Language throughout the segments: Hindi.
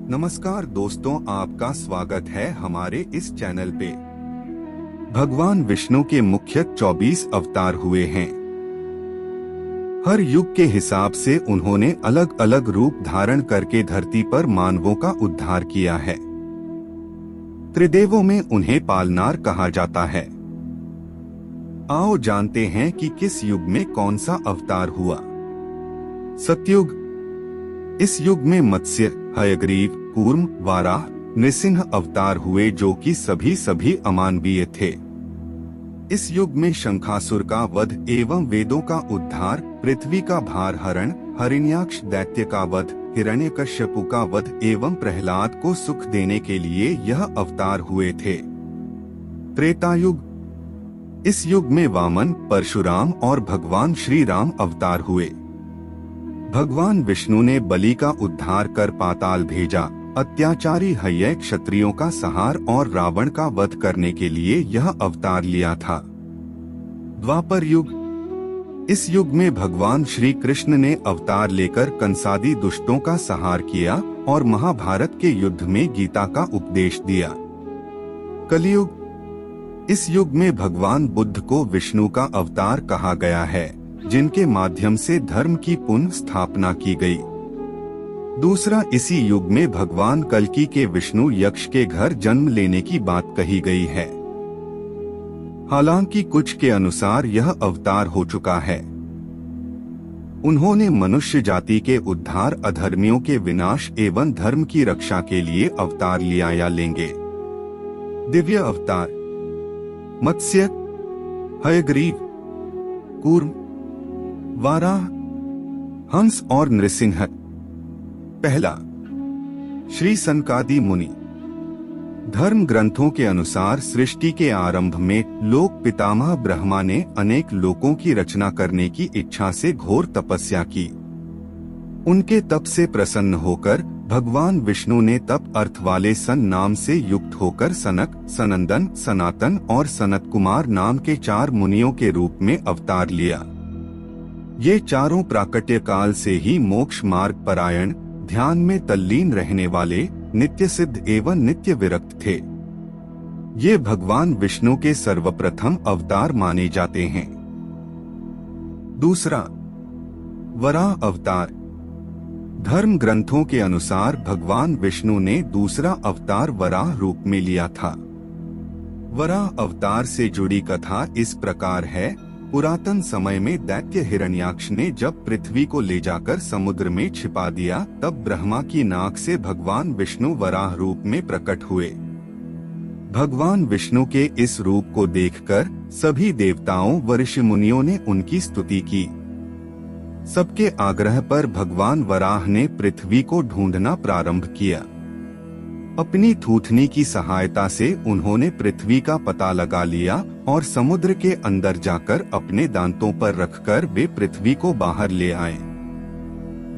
नमस्कार दोस्तों, आपका स्वागत है हमारे इस चैनल पे। भगवान विष्णु के मुख्य 24 अवतार हुए हैं। हर युग के हिसाब से उन्होंने अलग अलग रूप धारण करके धरती पर मानवों का उद्धार किया है। त्रिदेवों में उन्हें पालनार कहा जाता है। आओ जानते हैं कि किस युग में कौन सा अवतार हुआ। सतयुग। इस युग में मत्स्य, हयग्रीव, कूर्म, वाराह, नृसिंह अवतार हुए जो कि सभी अमानवीय थे। इस युग में शंखासुर का वध एवं वेदों का उद्धार, पृथ्वी का भार हरण, हिरण्याक्ष दैत्य का वध, हिरण्यकश्यपु का वध एवं प्रहलाद को सुख देने के लिए यह अवतार हुए थे। त्रेतायुग। इस युग में वामन, परशुराम और भगवान श्री राम अवतार हुए। भगवान विष्णु ने बलि का उद्धार कर पाताल भेजा, अत्याचारी हय्य क्षत्रियों का संहार और रावण का वध करने के लिए यह अवतार लिया था। द्वापर युग। इस युग में भगवान श्री कृष्ण ने अवतार लेकर कंसादी दुष्टों का संहार किया और महाभारत के युद्ध में गीता का उपदेश दिया। कलियुग। इस युग में भगवान बुद्ध को विष्णु का अवतार कहा गया है, जिनके माध्यम से धर्म की पुनः स्थापना की गई। दूसरा, इसी युग में भगवान कल्कि के विष्णु यक्ष के घर जन्म लेने की बात कही गई है। हालांकि कुछ के अनुसार यह अवतार हो चुका है। उन्होंने मनुष्य जाति के उद्धार, अधर्मियों के विनाश एवं धर्म की रक्षा के लिए अवतार लिया या लेंगे। दिव्य अवतार। मत्स्य, हयग्रीव, कूर्म, वाराह, हंस और नृसिंह। पहला, श्री सनकादि मुनि। धर्म ग्रंथों के अनुसार सृष्टि के आरंभ में लोक पितामह ब्रह्मा ने अनेक लोकों की रचना करने की इच्छा से घोर तपस्या की। उनके तप से प्रसन्न होकर भगवान विष्णु ने तप अर्थ वाले सन नाम से युक्त होकर सनक, सनंदन, सनातन और सनत कुमार नाम के 4 मुनियों के रूप में अवतार लिया। ये चारों प्राकट्य काल से ही मोक्ष मार्ग परायण, ध्यान में तल्लीन रहने वाले, नित्य सिद्ध एवं नित्य विरक्त थे। ये भगवान विष्णु के सर्वप्रथम अवतार माने जाते हैं। दूसरा, वराह अवतार। धर्म ग्रंथों के अनुसार भगवान विष्णु ने दूसरा अवतार वराह रूप में लिया था। वराह अवतार से जुड़ी कथा इस प्रकार है। पुरातन समय में दैत्य हिरण्याक्ष ने जब पृथ्वी को ले जाकर समुद्र में छिपा दिया, तब ब्रह्मा की नाक से भगवान विष्णु वराह रूप में प्रकट हुए। भगवान विष्णु के इस रूप को देखकर सभी देवताओं व ऋषि मुनियों ने उनकी स्तुति की। सबके आग्रह पर भगवान वराह ने पृथ्वी को ढूंढना प्रारंभ किया। अपनी थूथनी की सहायता से उन्होंने पृथ्वी का पता लगा लिया और समुद्र के अंदर जाकर अपने दांतों पर रखकर वे पृथ्वी को बाहर ले आए।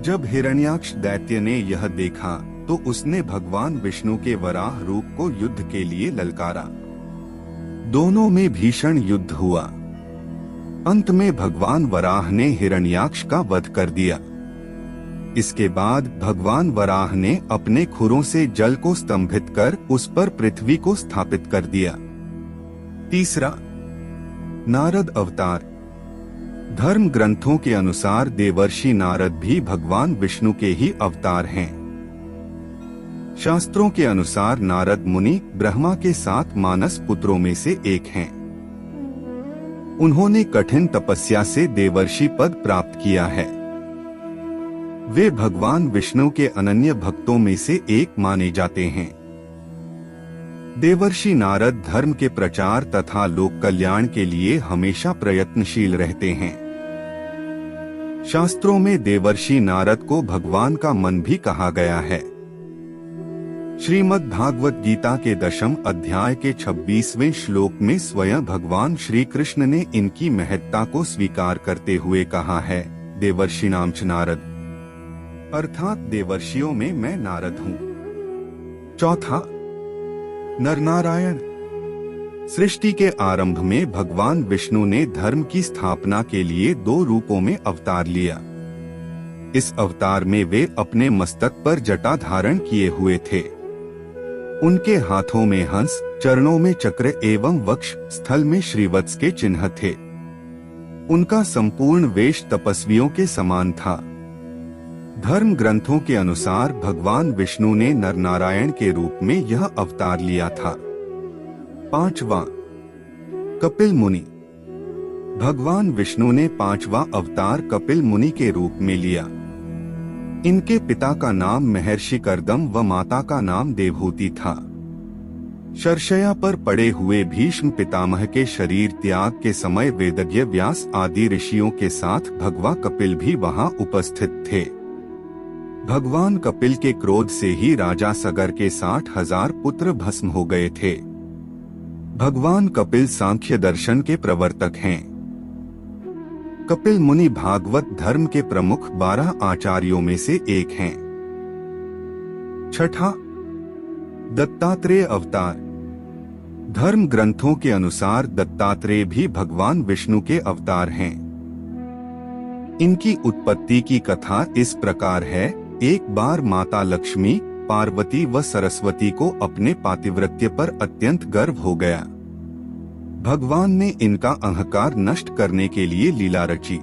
जब हिरण्याक्ष दैत्य ने यह देखा तो उसने भगवान विष्णु के वराह रूप को युद्ध के लिए ललकारा। दोनों में भीषण युद्ध हुआ। अंत में भगवान वराह ने हिरण्याक्ष का वध कर दिया। इसके बाद भगवान वराह ने अपने खुरों से जल को स्तंभित कर उस पर पृथ्वी को स्थापित कर दिया। तीसरा, नारद अवतार। धर्म ग्रंथों के अनुसार देवर्षि नारद भी भगवान विष्णु के ही अवतार हैं। शास्त्रों के अनुसार नारद मुनि ब्रह्मा के 7 मानस पुत्रों में से एक हैं। उन्होंने कठिन तपस्या से देवर्षि पद प्राप्त किया है। वे भगवान विष्णु के अनन्य भक्तों में से एक माने जाते हैं। देवर्षि नारद धर्म के प्रचार तथा लोक कल्याण के लिए हमेशा प्रयत्नशील रहते हैं। शास्त्रों में देवर्षि नारद को भगवान का मन भी कहा गया है। श्रीमद् भागवत गीता के 10वें अध्याय के 26वें श्लोक में स्वयं भगवान श्री कृष्ण ने इनकी महत्ता को स्वीकार करते हुए कहा है, देवर्षि नाम च नारद, अर्थात देवर्षियों में मैं नारद हूँ। चौथा, नरनारायण। सृष्टि के आरंभ में भगवान विष्णु ने धर्म की स्थापना के लिए 2 रूपों में अवतार लिया। इस अवतार में वे अपने मस्तक पर जटा धारण किए हुए थे। उनके हाथों में हंस, चरणों में चक्र एवं वक्ष स्थल में श्रीवत्स के चिन्ह थे। उनका संपूर्ण वेश तपस्वियों के समान था। धर्म ग्रंथों के अनुसार भगवान विष्णु ने नरनारायण के रूप में यह अवतार लिया था। 5वां कपिल मुनि। भगवान विष्णु ने 5वां अवतार कपिल मुनि के रूप में लिया। इनके पिता का नाम महर्षि कर्दम व माता का नाम देवहूति था। शरशया पर पड़े हुए भीष्म पितामह के शरीर त्याग के समय वेदज्ञ व्यास आदि ऋषियों के साथ भगवा कपिल भी वहां उपस्थित थे। भगवान कपिल के क्रोध से ही राजा सगर के 60,000 पुत्र भस्म हो गए थे। भगवान कपिल सांख्य दर्शन के प्रवर्तक हैं। कपिल मुनि भागवत धर्म के प्रमुख 12 आचार्यों में से एक हैं। 6वां दत्तात्रेय अवतार। धर्म ग्रंथों के अनुसार दत्तात्रेय भी भगवान विष्णु के अवतार हैं। इनकी उत्पत्ति की कथा इस प्रकार है। एक बार माता लक्ष्मी, पार्वती व सरस्वती को अपने पातिव्रत्य पर अत्यंत गर्व हो गया। भगवान ने इनका अहंकार नष्ट करने के लिए लीला रची।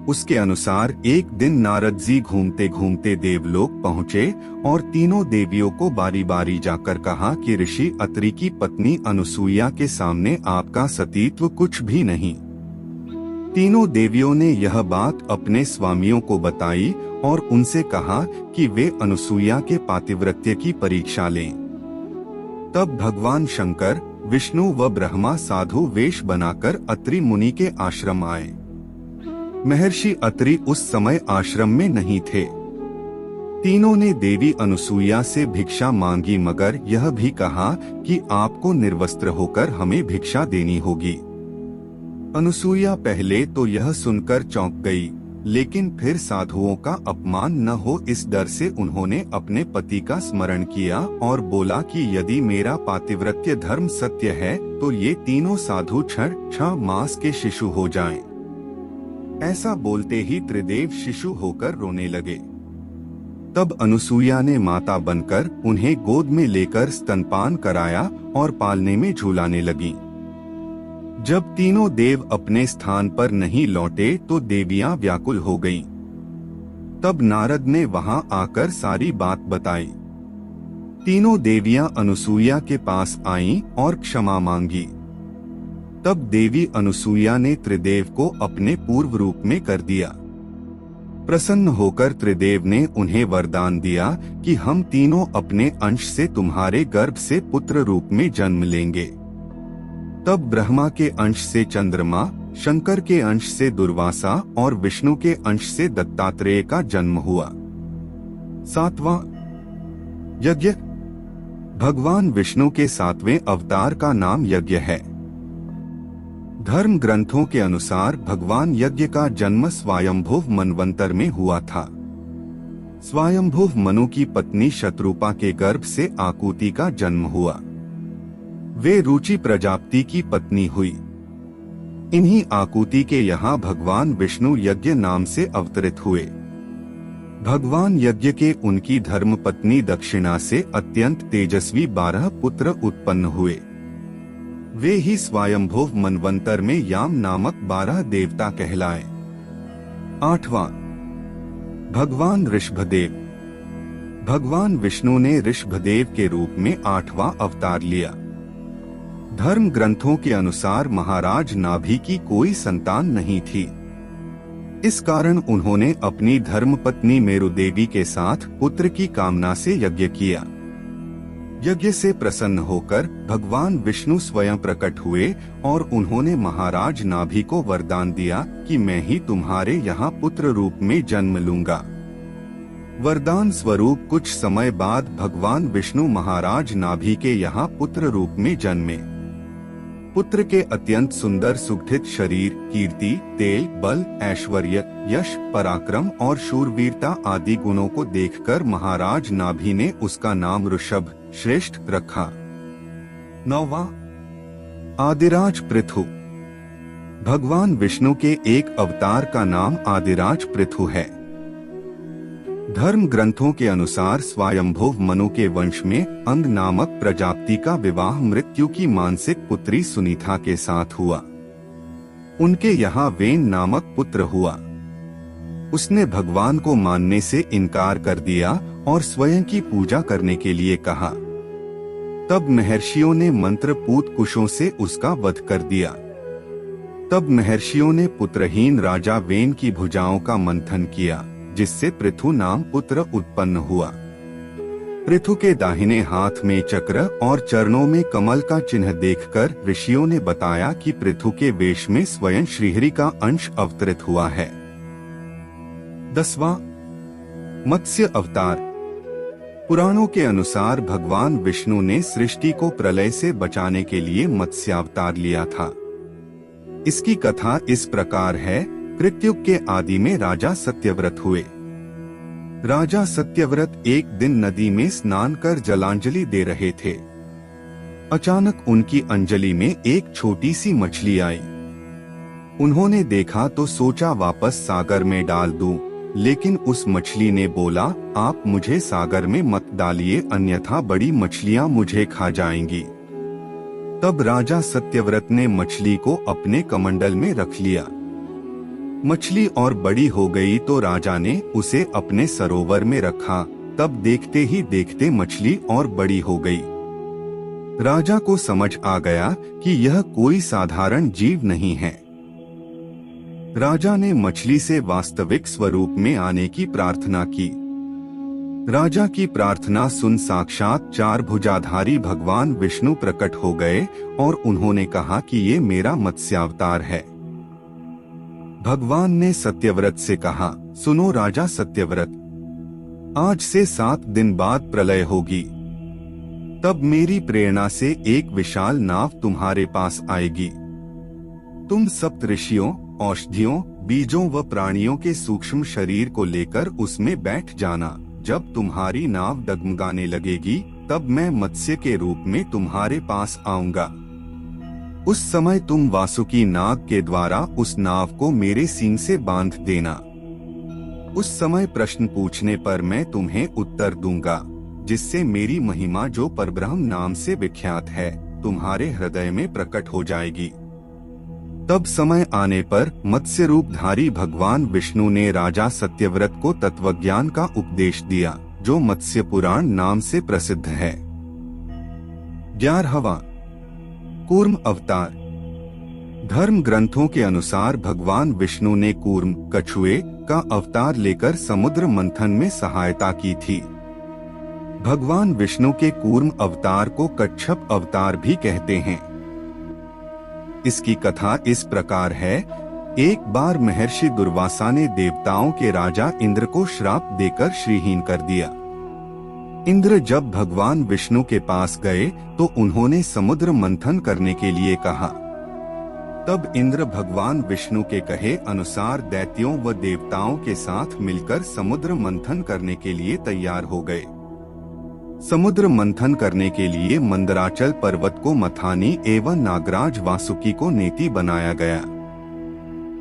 उसके अनुसार एक दिन नारद जी घूमते घूमते देवलोक पहुँचे और तीनों देवियों को बारी बारी जाकर कहा कि ऋषि अत्रि की पत्नी अनुसूया के सामने आपका सतीत्व कुछ भी नहीं। तीनों देवियों ने यह बात अपने स्वामियों को बताई और उनसे कहा कि वे अनुसूया के पातिव्रत्य की परीक्षा लें। तब भगवान शंकर, विष्णु व ब्रह्मा साधु वेश बनाकर अत्रि मुनि के आश्रम आए। महर्षि अत्रि उस समय आश्रम में नहीं थे। तीनों ने देवी अनुसूया से भिक्षा मांगी, मगर यह भी कहा कि आपको निर्वस्त्र होकर हमें भिक्षा देनी होगी। अनुसूया पहले तो यह सुनकर चौंक गई, लेकिन फिर साधुओं का अपमान न हो इस डर से उन्होंने अपने पति का स्मरण किया और बोला कि यदि मेरा पातिव्रत्य धर्म सत्य है तो ये तीनों साधु 6 मास के शिशु हो जाएं। ऐसा बोलते ही त्रिदेव शिशु होकर रोने लगे। तब अनुसूया ने माता बनकर उन्हें गोद में लेकर स्तनपान कराया और पालने में झूलाने लगी। जब तीनों देव अपने स्थान पर नहीं लौटे तो देवियां व्याकुल हो गईं। तब नारद ने वहां आकर सारी बात बताई। तीनों देवियां अनुसूया के पास आईं और क्षमा मांगी। तब देवी अनुसूया ने त्रिदेव को अपने पूर्व रूप में कर दिया। प्रसन्न होकर त्रिदेव ने उन्हें वरदान दिया कि हम तीनों अपने अंश से तुम्हारे गर्भ से पुत्र रूप में जन्म लेंगे। तब ब्रह्मा के अंश से चंद्रमा, शंकर के अंश से दुर्वासा और विष्णु के अंश से दत्तात्रेय का जन्म हुआ। 7वां यज्ञ। भगवान विष्णु के 7वें अवतार का नाम यज्ञ है। धर्म ग्रंथों के अनुसार भगवान यज्ञ का जन्म स्वयंभुव मनवंतर में हुआ था। स्वयंभुव मनु की पत्नी शत्रुपा के गर्भ से आकुति का जन्म हुआ। वे रुचि प्रजापति की पत्नी हुई। इन्हीं आकुति के यहाँ भगवान विष्णु यज्ञ नाम से अवतरित हुए। भगवान यज्ञ के उनकी धर्मपत्नी दक्षिणा से अत्यंत तेजस्वी 12 पुत्र उत्पन्न हुए। वे ही स्वयंभुव मनवंतर में याम नामक 12 देवता कहलाए। 8वां भगवान ऋषभदेव। भगवान विष्णु ने ऋषभदेव के रूप में 8वां अवतार लिया। धर्म ग्रंथों के अनुसार महाराज नाभि की कोई संतान नहीं थी। इस कारण उन्होंने अपनी धर्मपत्नी मेरुदेवी के साथ पुत्र की कामना से यज्ञ किया। यज्ञ से प्रसन्न होकर भगवान विष्णु स्वयं प्रकट हुए और उन्होंने महाराज नाभि को वरदान दिया कि मैं ही तुम्हारे यहाँ पुत्र रूप में जन्म लूंगा। वरदान स्वरूप कुछ समय बाद भगवान विष्णु महाराज नाभि के यहाँ पुत्र रूप में जन्मे। पुत्र के अत्यंत सुंदर सुगठित शरीर, कीर्ति, तेज, बल, ऐश्वर्य, यश, पराक्रम और शूरवीरता आदि गुणों को देखकर महाराज नाभि ने उसका नाम ऋषभ श्रेष्ठ रखा। 9वां आदिराज पृथु। भगवान विष्णु के एक अवतार का नाम आदिराज पृथु है। धर्म ग्रंथों के अनुसार स्वयंभुव मनु के वंश में अंग नामक प्रजापति का विवाह मृत्यु की मानसिक पुत्री सुनीता के साथ हुआ। उनके यहाँ वेन नामक पुत्र हुआ। उसने भगवान को मानने से इनकार कर दिया और स्वयं की पूजा करने के लिए कहा। तब महर्षियों ने मंत्रपूत कुशों से उसका वध कर दिया। तब महर्षियों ने पुत्रहीन राजा वेन की भुजाओं का मंथन किया, जिससे पृथु नाम पुत्र उत्पन्न हुआ। पृथु के दाहिने हाथ में चक्र और चरणों में कमल का चिन्ह देखकर ऋषियों ने बताया कि पृथु के वेश में स्वयं श्रीहरि का अंश अवतरित हुआ है। 10वां मत्स्य अवतार। पुराणों के अनुसार भगवान विष्णु ने सृष्टि को प्रलय से बचाने के लिए मत्स्यावतार लिया था। इसकी कथा इस प्रकार है। कृतयुग के आदि में राजा सत्यव्रत हुए। राजा सत्यव्रत एक दिन नदी में स्नान कर जलांजलि दे रहे थे। अचानक उनकी अंजलि में एक छोटी सी मछली आई। उन्होंने देखा तो सोचा वापस सागर में डाल दूं, लेकिन उस मछली ने बोला, आप मुझे सागर में मत डालिए, अन्यथा बड़ी मछलियां मुझे खा जाएंगी। तब राजा सत्यव्रत ने मछली को अपने कमंडल में रख लिया। मछली और बड़ी हो गई तो राजा ने उसे अपने सरोवर में रखा। तब देखते ही देखते मछली और बड़ी हो गई। राजा को समझ आ गया कि यह कोई साधारण जीव नहीं है। राजा ने मछली से वास्तविक स्वरूप में आने की प्रार्थना की। राजा की प्रार्थना सुन साक्षात 4 भुजाधारी भगवान विष्णु प्रकट हो गए और उन्होंने कहा कि ये मेरा मत्स्यावतार है। भगवान ने सत्यव्रत से कहा, सुनो राजा सत्यव्रत, आज से 7 दिन बाद प्रलय होगी। तब मेरी प्रेरणा से एक विशाल नाव तुम्हारे पास आएगी। तुम सप्तऋषियों, औषधियों, बीजों व प्राणियों के सूक्ष्म शरीर को लेकर उसमें बैठ जाना। जब तुम्हारी नाव डगमगाने लगेगी, तब मैं मत्स्य के रूप में तुम्हारे पास आऊंगा। उस समय तुम वासुकी नाग के द्वारा उस नाव को मेरे सींग से बांध देना। उस समय प्रश्न पूछने पर मैं तुम्हें उत्तर दूंगा, जिससे मेरी महिमा जो परब्रह्म नाम से विख्यात है तुम्हारे हृदय में प्रकट हो जाएगी। तब समय आने पर मत्स्य रूपधारी भगवान विष्णु ने राजा सत्यव्रत को तत्वज्ञान का उपदेश दिया, जो मत्स्य पुराण नाम से प्रसिद्ध है। 11वां कूर्म अवतार। धर्म ग्रंथों के अनुसार भगवान विष्णु ने कूर्म कछुए का अवतार लेकर समुद्र मंथन में सहायता की थी। भगवान विष्णु के कूर्म अवतार को कच्छप अवतार भी कहते हैं। इसकी कथा इस प्रकार है। एक बार महर्षि दुर्वासा ने देवताओं के राजा इंद्र को श्राप देकर श्रीहीन कर दिया। इंद्र जब भगवान विष्णु के पास गए तो उन्होंने समुद्र मंथन करने के लिए कहा। तब इंद्र भगवान विष्णु के कहे अनुसार दैत्यों व देवताओं के साथ मिलकर समुद्र मंथन करने के लिए तैयार हो गए। समुद्र मंथन करने के लिए मंदराचल पर्वत को मथानी एवं नागराज वासुकी को नेति बनाया गया।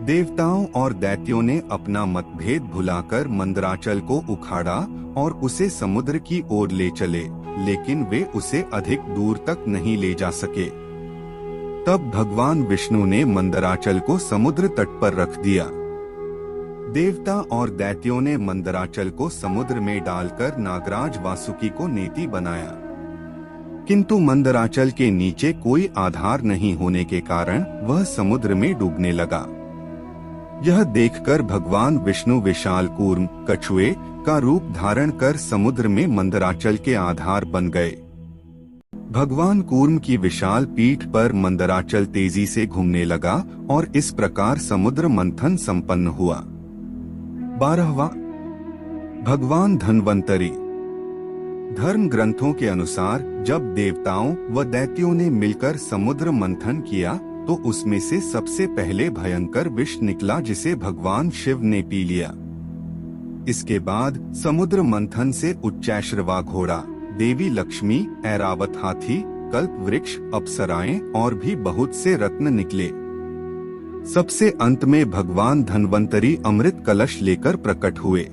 देवताओं और दैत्यों ने अपना मतभेद भुलाकर मंदराचल को उखाड़ा और उसे समुद्र की ओर ले चले, लेकिन वे उसे अधिक दूर तक नहीं ले जा सके। तब भगवान विष्णु ने मंदराचल को समुद्र तट पर रख दिया। देवता और दैत्यों ने मंदराचल को समुद्र में डालकर नागराज वासुकी को नेति बनाया, किंतु मंदराचल के नीचे कोई आधार नहीं होने के कारण वह समुद्र में डूबने लगा। यह देखकर भगवान विष्णु विशाल कूर्म कछुए का रूप धारण कर समुद्र में मंदराचल के आधार बन गए। भगवान कूर्म की विशाल पीठ पर मंदराचल तेजी से घूमने लगा और इस प्रकार समुद्र मंथन संपन्न हुआ। 12वां भगवान धन्वंतरी। धर्म ग्रंथों के अनुसार जब देवताओं व दैत्यों ने मिलकर समुद्र मंथन किया तो उसमें से सबसे पहले भयंकर विष निकला, जिसे भगवान शिव ने पी लिया। इसके बाद समुद्र मंथन से उच्चैश्रवा घोड़ा, देवी लक्ष्मी, ऐरावत हाथी, कल्प वृक्ष, अप्सराएं और भी बहुत से रत्न निकले। सबसे अंत में भगवान धन्वंतरी अमृत कलश लेकर प्रकट हुए।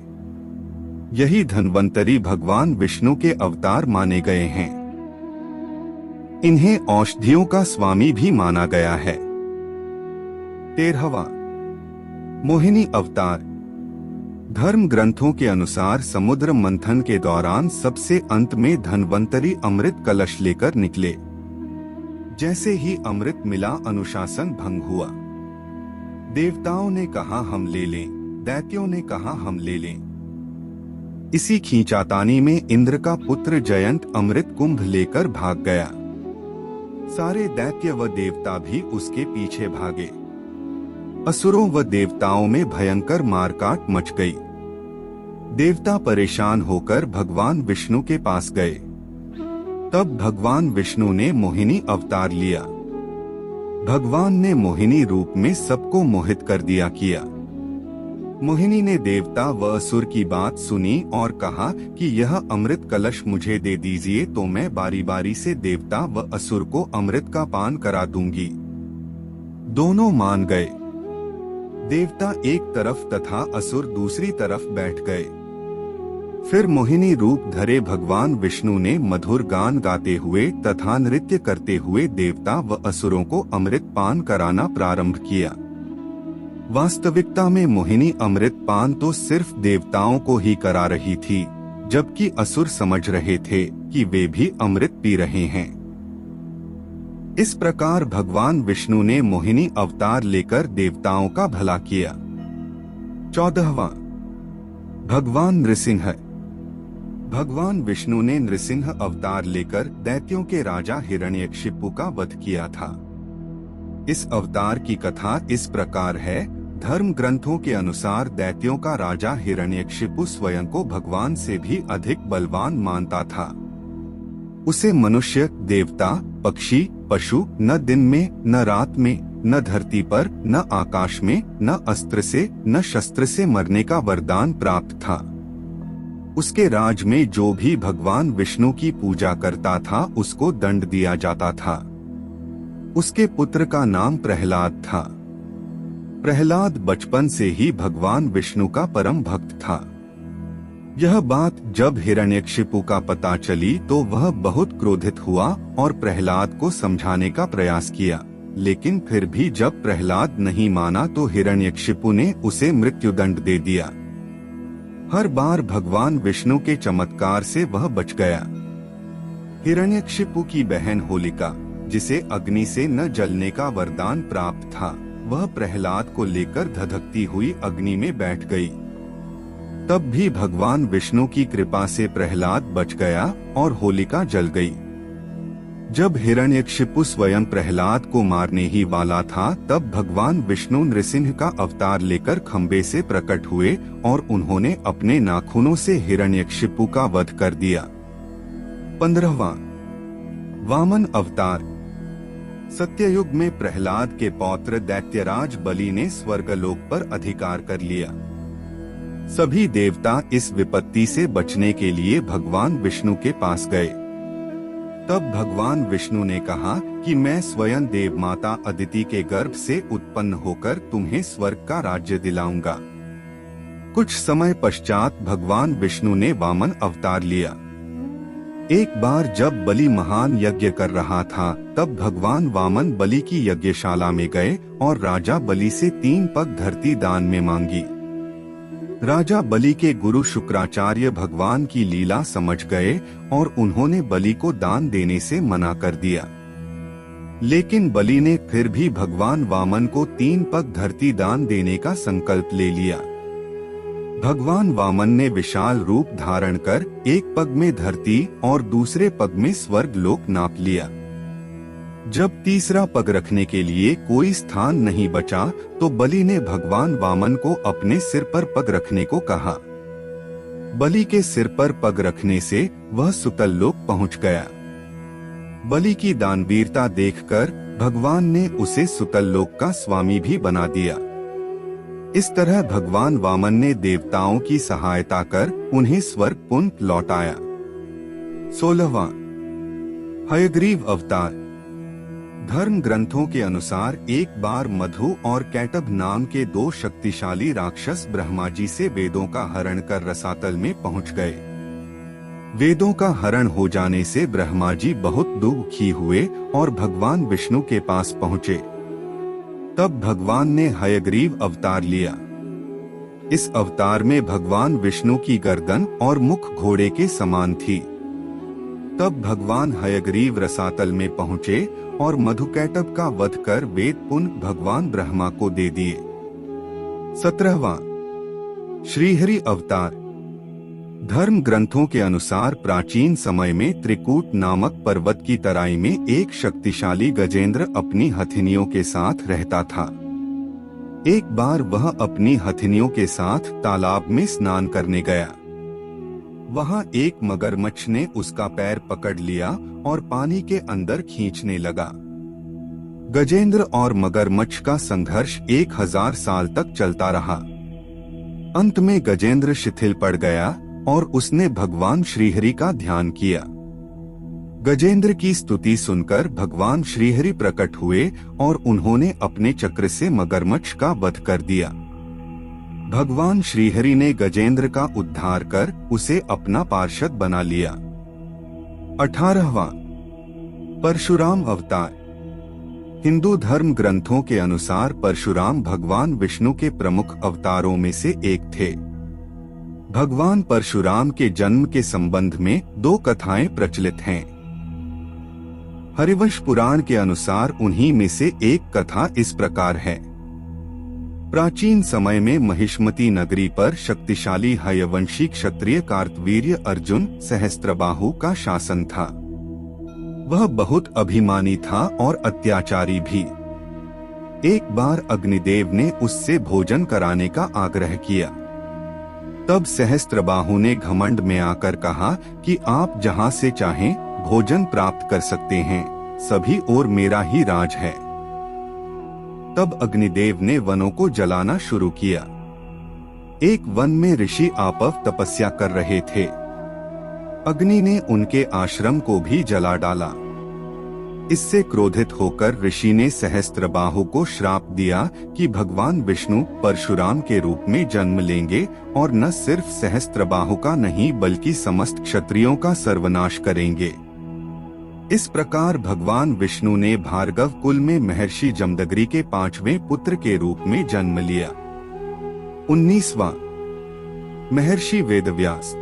यही धन्वंतरी भगवान विष्णु के अवतार माने गए हैं। इन्हें औषधियों का स्वामी भी माना गया है। 13वां मोहिनी अवतार। धर्म ग्रंथों के अनुसार समुद्र मंथन के दौरान सबसे अंत में धन्वंतरी अमृत कलश लेकर निकले। जैसे ही अमृत मिला अनुशासन भंग हुआ। देवताओं ने कहा हम ले लें, दैत्यों ने कहा हम ले लें। इसी खींचातानी में इंद्र का पुत्र जयंत अमृत कुंभ लेकर भाग गया। सारे दैत्य व देवता भी उसके पीछे भागे। असुरों व देवताओं में भयंकर मारकाट मच गई। देवता परेशान होकर भगवान विष्णु के पास गए। तब भगवान विष्णु ने मोहिनी अवतार लिया। भगवान ने मोहिनी रूप में सबको मोहित कर दिया किया। मोहिनी ने देवता व असुर की बात सुनी और कहा कि यह अमृत कलश मुझे दे दीजिए तो मैं बारी बारी से देवता व असुर को अमृत का पान करा दूंगी। दोनों मान गए। देवता एक तरफ तथा असुर दूसरी तरफ बैठ गए। फिर मोहिनी रूप धरे भगवान विष्णु ने मधुर गान गाते हुए तथा नृत्य करते हुए देवता व असुरों को अमृत पान कराना प्रारंभ किया। वास्तविकता में मोहिनी अमृत पान तो सिर्फ देवताओं को ही करा रही थी, जबकि असुर समझ रहे थे कि वे भी अमृत पी रहे हैं। इस प्रकार भगवान विष्णु ने मोहिनी अवतार लेकर देवताओं का भला किया। 14वां भगवान नृसिंह। भगवान विष्णु ने नृसिंह अवतार लेकर दैत्यों के राजा हिरण्यकशिपु का वध किया था। इस अवतार की कथा इस प्रकार है। धर्म ग्रंथों के अनुसार दैत्यों का राजा हिरण्यकशिपु स्वयं को भगवान से भी अधिक बलवान मानता था। उसे मनुष्य, देवता, पक्षी, पशु न दिन में, न रात में, न धरती पर, न आकाश में, न अस्त्र से, न शस्त्र से मरने का वरदान प्राप्त था। उसके राज में जो भी भगवान विष्णु की पूजा करता था उसको दंड दिया जाता था। उसके पुत्र का नाम प्रहलाद था। प्रहलाद बचपन से ही भगवान विष्णु का परम भक्त था। यह बात जब हिरण्यकशिपु का पता चली तो वह बहुत क्रोधित हुआ और प्रहलाद को समझाने का प्रयास किया, लेकिन फिर भी जब प्रहलाद नहीं माना तो हिरण्यकशिपु ने उसे मृत्युदंड दे दिया। हर बार भगवान विष्णु के चमत्कार से वह बच गया। हिरण्यकशिपु की बहन होलिका, जिसे अग्नि से न जलने का वरदान प्राप्त था, वह प्रहलाद को लेकर धधकती हुई अग्नि में बैठ गई। तब भी भगवान विष्णु की कृपा से प्रहलाद बच गया और होलिका जल गई। जब हिरण्यकशिपु स्वयं प्रहलाद को मारने ही वाला था तब भगवान विष्णु नृसिंह का अवतार लेकर खंबे से प्रकट हुए और उन्होंने अपने नाखूनों से हिरण्यकशिपु का वध कर दिया। 15वां वामन अवतार। सत्ययुग में प्रहलाद के पौत्र दैत्यराज बलि ने स्वर्गलोक पर अधिकार कर लिया। सभी देवता इस विपत्ति से बचने के लिए भगवान विष्णु के पास गए। तब भगवान विष्णु ने कहा कि मैं स्वयं देव माता अदिति के गर्भ से उत्पन्न होकर तुम्हें स्वर्ग का राज्य दिलाऊंगा। कुछ समय पश्चात भगवान विष्णु ने वामन अवतार लिया। एक बार जब बलि महान यज्ञ कर रहा था तब भगवान वामन बलि की यज्ञशाला में गए और राजा बलि से 3 पग धरती दान में मांगी। राजा बलि के गुरु शुक्राचार्य भगवान की लीला समझ गए और उन्होंने बलि को दान देने से मना कर दिया। लेकिन बलि ने फिर भी भगवान वामन को 3 पग धरती दान देने का संकल्प ले लिया। भगवान वामन ने विशाल रूप धारण कर एक पग में धरती और दूसरे पग में स्वर्ग लोक नाप लिया। जब तीसरा पग रखने के लिए कोई स्थान नहीं बचा तो बलि ने भगवान वामन को अपने सिर पर पग रखने को कहा। बलि के सिर पर पग रखने से वह सुतल लोक पहुंच गया। बलि की दानवीरता देखकर भगवान ने उसे सुतल लोक का स्वामी भी बना दिया। इस तरह भगवान वामन ने देवताओं की सहायता कर उन्हें स्वर्ग पुनः लौटाया। 16वां हयग्रीव अवतार। धर्म ग्रंथों के अनुसार एक बार मधु और कैटभ नाम के दो शक्तिशाली राक्षस ब्रह्मा जी से वेदों का हरण कर रसातल में पहुंच गए। वेदों का हरण हो जाने से ब्रह्मा जी बहुत दुखी हुए और भगवान विष्णु के पास पहुंचे। तब भगवान ने हयग्रीव अवतार लिया। इस अवतार में भगवान विष्णु की गर्दन और मुख घोड़े के समान थी। तब भगवान हयग्रीव रसातल में पहुंचे और मधुकैटभ का वध कर वेद पुनः भगवान ब्रह्मा को दे दिए। 17वां श्रीहरि अवतार। धर्म ग्रंथों के अनुसार प्राचीन समय में त्रिकूट नामक पर्वत की तराई में एक शक्तिशाली गजेंद्र अपनी हथिनियों के साथ रहता था। एक बार वह अपनी हथिनियों के साथ तालाब में स्नान करने गया। वहां एक मगरमच्छ ने उसका पैर पकड़ लिया और पानी के अंदर खींचने लगा। गजेंद्र और मगरमच्छ का संघर्ष 1000 साल तक चलता रहा। अंत में गजेंद्र शिथिल पड़ गया और उसने भगवान श्रीहरि का ध्यान किया। गजेंद्र की स्तुति सुनकर भगवान श्रीहरि प्रकट हुए और उन्होंने अपने चक्र से मगरमच्छ का वध कर दिया। भगवान श्रीहरि ने गजेंद्र का उद्धार कर उसे अपना पार्षद बना लिया। 18वां परशुराम अवतार। हिंदू धर्म ग्रंथों के अनुसार परशुराम भगवान विष्णु के प्रमुख अवतारों में से एक थे। भगवान परशुराम के जन्म के संबंध में दो कथाएं प्रचलित हैं। हरिवंश पुराण के अनुसार उन्हीं में से एक कथा इस प्रकार है। प्राचीन समय में महिष्मती नगरी पर शक्तिशाली हयवंशी क्षत्रिय कार्तवीर्य अर्जुन सहस्त्रबाहु का शासन था। वह बहुत अभिमानी था और अत्याचारी भी। एक बार अग्निदेव ने उससे भोजन कराने का आग्रह किया। तब सहस्त्रबाहु ने घमंड में आकर कहा कि आप जहां से चाहें भोजन प्राप्त कर सकते हैं, सभी ओर मेरा ही राज है। तब अग्निदेव ने वनों को जलाना शुरू किया। एक वन में ऋषि आपव तपस्या कर रहे थे। अग्नि ने उनके आश्रम को भी जला डाला। इससे क्रोधित होकर ऋषि ने सहस्त्रबाहु को श्राप दिया कि भगवान विष्णु परशुराम के रूप में जन्म लेंगे और न सिर्फ सहस्त्रबाहु का नहीं बल्कि समस्त क्षत्रियों का सर्वनाश करेंगे। इस प्रकार भगवान विष्णु ने भार्गव कुल में महर्षि जमदग्नि के 5वें पुत्र के रूप में जन्म लिया। 19वां महर्षि वेदव्यास।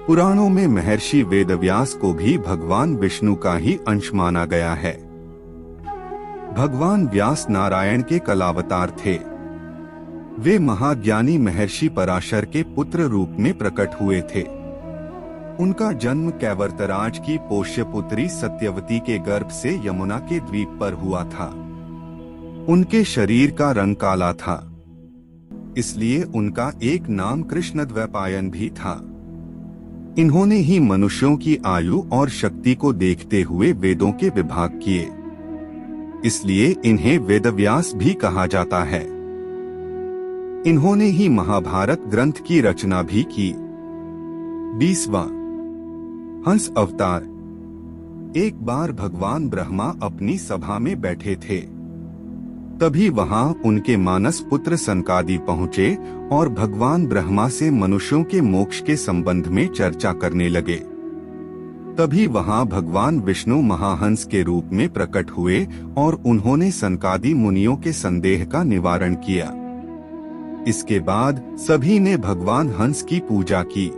पुराणों में महर्षि वेदव्यास को भी भगवान विष्णु का ही अंश माना गया है। भगवान व्यास नारायण के कलावतार थे। वे महाज्ञानी महर्षि पराशर के पुत्र रूप में प्रकट हुए थे। उनका जन्म कैवर्तराज की पोष्य पुत्री सत्यवती के गर्भ से यमुना के द्वीप पर हुआ था। उनके शरीर का रंग काला था, इसलिए उनका एक नाम कृष्णद्वैपायन भी था। इन्होंने ही मनुष्यों की आयु और शक्ति को देखते हुए वेदों के विभाग किए, इसलिए इन्हें वेदव्यास भी कहा जाता है। इन्होंने ही महाभारत ग्रंथ की रचना भी की। 20वां हंस अवतार। एक बार भगवान ब्रह्मा अपनी सभा में बैठे थे। तभी वहां उनके मानस पुत्र सनकादि पहुंचे और भगवान ब्रह्मा से मनुष्यों के मोक्ष के संबंध में चर्चा करने लगे। तभी वहां भगवान विष्णु महाहंस के रूप में प्रकट हुए और उन्होंने सनकादि मुनियों के संदेह का निवारण किया। इसके बाद सभी ने भगवान हंस की पूजा की।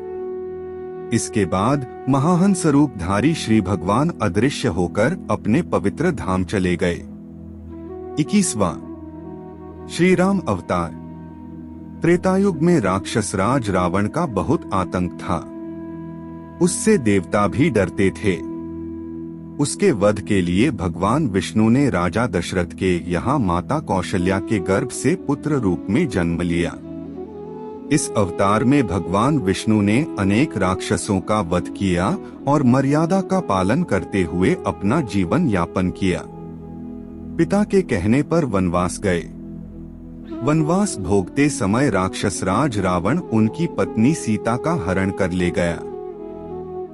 इसके बाद महाहंस रूपधारी श्री भगवान अदृश्य होकर अपने पवित्र धाम चले गए। 21वां श्री राम अवतार। त्रेतायुग में राक्षस राज रावण का बहुत आतंक था। उससे देवता भी डरते थे। उसके वध के लिए भगवान विष्णु ने राजा दशरथ के यहाँ माता कौशल्या के गर्भ से पुत्र रूप में जन्म लिया। इस अवतार में भगवान विष्णु ने अनेक राक्षसों का वध किया और मर्यादा का पालन करते हुए अपना जीवन यापन किया। पिता के कहने पर वनवास गए। वनवास भोगते समय राक्षस राज रावण उनकी पत्नी सीता का हरण कर ले गया।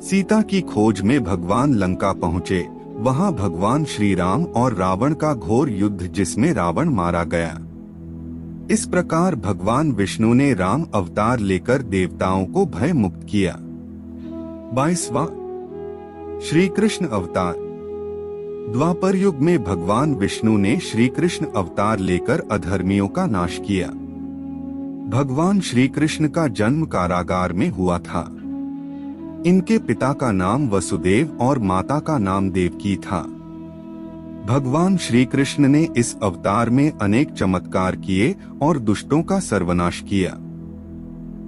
सीता की खोज में भगवान लंका पहुँचे। वहां भगवान श्री राम और रावण का घोर युद्ध जिसमें रावण मारा गया। इस प्रकार भगवान विष्णु ने राम अवतार लेकर देवताओं को भय मुक्त किया। 22वां श्री कृष्ण अवतार। द्वापर युग में भगवान विष्णु ने श्री कृष्ण अवतार लेकर अधर्मियों का नाश किया। भगवान श्री कृष्ण का जन्म कारागार में हुआ था। इनके पिता का नाम वसुदेव और माता का नाम देवकी था। भगवान श्री कृष्ण ने इस अवतार में अनेक चमत्कार किए और दुष्टों का सर्वनाश किया।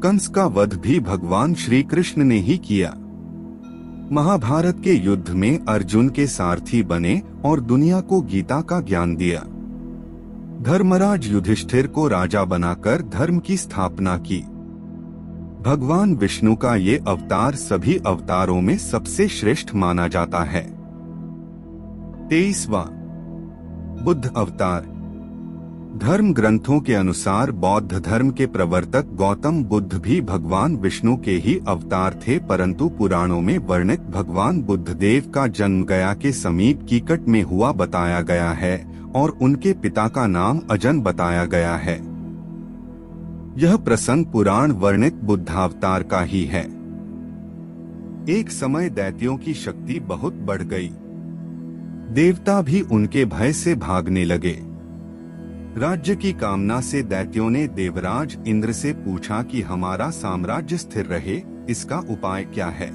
कंस का वध भी भगवान श्री कृष्ण ने ही किया। महाभारत के युद्ध में अर्जुन के सारथी बने और दुनिया को गीता का ज्ञान दिया। धर्मराज युधिष्ठिर को राजा बनाकर धर्म की स्थापना की। भगवान विष्णु का ये अवतार सभी अवतारों में सबसे श्रेष्ठ माना जाता है। 23वां बुद्ध अवतार। धर्म ग्रंथों के अनुसार बौद्ध धर्म के प्रवर्तक गौतम बुद्ध भी भगवान विष्णु के ही अवतार थे, परंतु पुराणों में वर्णित भगवान बुद्ध देव का जन्म गया के समीप कीकट में हुआ बताया गया है और उनके पिता का नाम अजन बताया गया है। यह प्रसंग पुराण वर्णित बुद्धावतार का ही है। एक समय दैत्यों की शक्ति बहुत बढ़ गई। देवता भी उनके भय से भागने लगे। राज्य की कामना से दैत्यों ने देवराज इंद्र से पूछा कि हमारा साम्राज्य स्थिर रहे, इसका उपाय क्या है।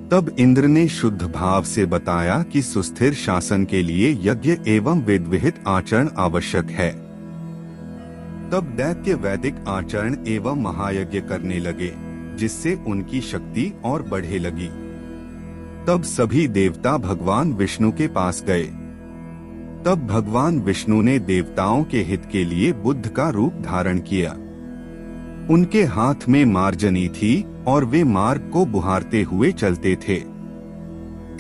तब इंद्र ने शुद्ध भाव से बताया कि सुस्थिर शासन के लिए यज्ञ एवं वेद विहित आचरण आवश्यक है। तब दैत्य वैदिक आचरण एवं महायज्ञ करने लगे, जिससे उनकी शक्ति और बढ़े लगी। तब सभी देवता भगवान विष्णु के पास गए। तब भगवान विष्णु ने देवताओं के हित के लिए बुद्ध का रूप धारण किया। उनके हाथ में मार्जनी थी और वे मार्ग को बुहारते हुए चलते थे।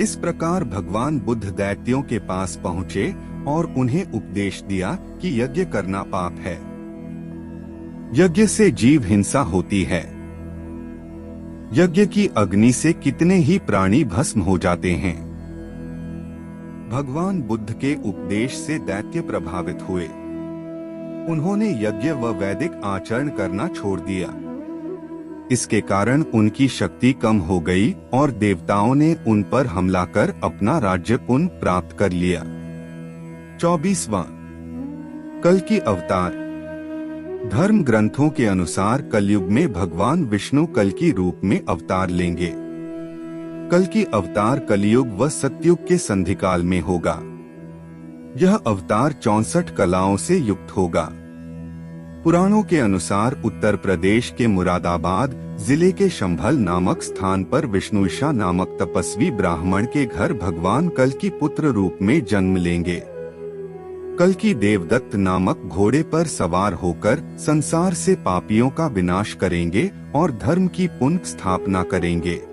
इस प्रकार भगवान बुद्ध दैत्यों के पास पहुँचे और उन्हें उपदेश दिया कि यज्ञ करना पाप है। यज्ञ से जीव हिंसा होती है। यज्ञ की अग्नि से कितने ही प्राणी भस्म हो जाते हैं। भगवान बुद्ध के उपदेश से दैत्य प्रभावित हुए। उन्होंने यज्ञ व वैदिक आचरण करना छोड़ दिया। इसके कारण उनकी शक्ति कम हो गई और देवताओं ने उन पर हमला कर अपना राज्य पुनः प्राप्त कर लिया। 24वां कल्कि अवतार। धर्म ग्रंथों के अनुसार कलयुग में भगवान विष्णु कल्कि रूप में अवतार लेंगे। कल्कि अवतार कलयुग व सतयुग के संधिकाल में होगा। यह अवतार 64 कलाओं से युक्त होगा। पुराणों के अनुसार उत्तर प्रदेश के मुरादाबाद जिले के शंभल नामक स्थान पर विष्णुईशा नामक तपस्वी ब्राह्मण के घर भगवान कल्कि पुत्र रूप में जन्म लेंगे। कल्कि देवदत्त नामक घोड़े पर सवार होकर संसार से पापियों का विनाश करेंगे और धर्म की पुनः स्थापना करेंगे।